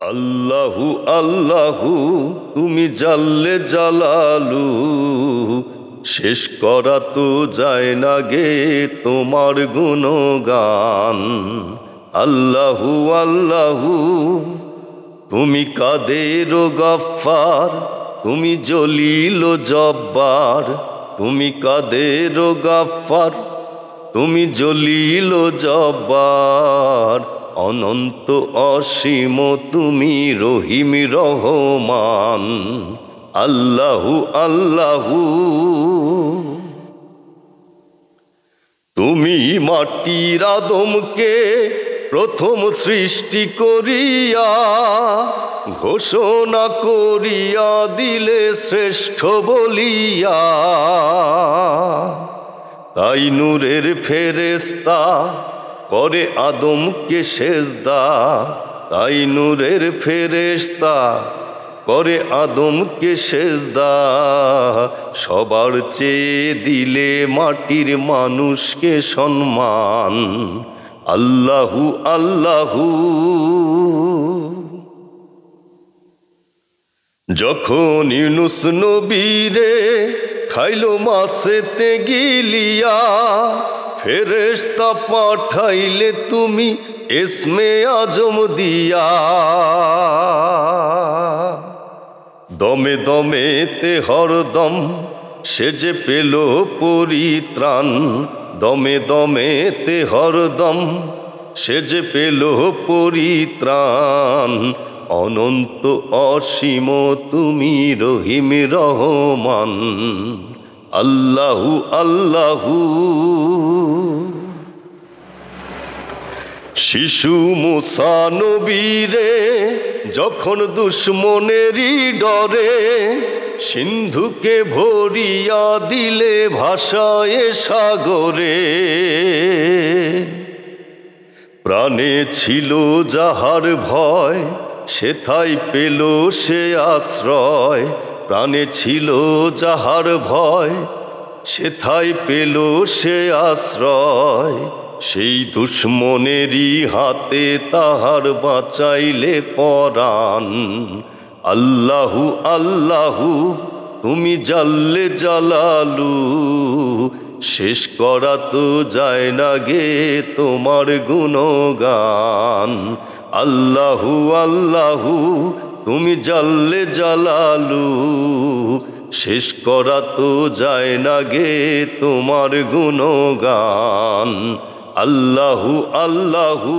আল্লাহু আল্লাহু তুমি জাল্লে জালালু, শেষ করা তো যায় না গে তোমার গুণগান। আল্লাহু আল্লাহু তুমি কাদের গফফার, তুমি জলিল জব্বার। তুমি কাদের গফফার, তুমি জলিল জব্বার। অনন্ত অসীম তুমি রহিম রহমান। আল্লাহু আল্লাহু তুমি মাটির আদমকে প্রথম সৃষ্টি করিয়া ঘোষণা করিয়া দিলে শ্রেষ্ঠ বলিয়া। তাই নূরের ফেরেশতা করে আদমকে সেজদা। তাই নূরের ফেরেশতা করে আদমকে সেজদা। সবার চেয়ে দিলে মাটির মানুষকে সম্মান। আল্লাহু আল্লাহু যখন ইউনুস নবীরে খাইলো মাছেতে গিলিয়া, ফেরেশতা পাঠাইলে তুমি ইসমে আজম দিয়া। দমে দমেতে হরদম সে যে পেল পরিত্রাণ। দমে দমেতে হরদম সে যে পেল পরিত্রাণ। অনন্ত অসীম তুমি রহিম রহমান। আল্লাহু আল্লাহু শিশু মুসা নবীরে যখন দুশ্মনেরই ডরে সিন্ধুকে ভরিয়া দিলে ভাষায় সাগরে। প্রাণে ছিল যাহার ভয় সেথায় পেল সে আশ্রয়। প্রাণে ছিল যাহার ভয় সেথায় পেল সে আশ্রয়। সেই দুশ্মনেরই হাতে তাহার বাঁচাইলে পরাণ। আল্লাহু আল্লাহু তুমি জাল্লে জালালু, শেষ করা তো যায় না গে তোমার গুণগান। আল্লাহু আল্লাহু তুমি জাল্লে জালালু, শেষ করা তো যায় না গে তোমার গুণগান। আল্লাহু আল্লাহু।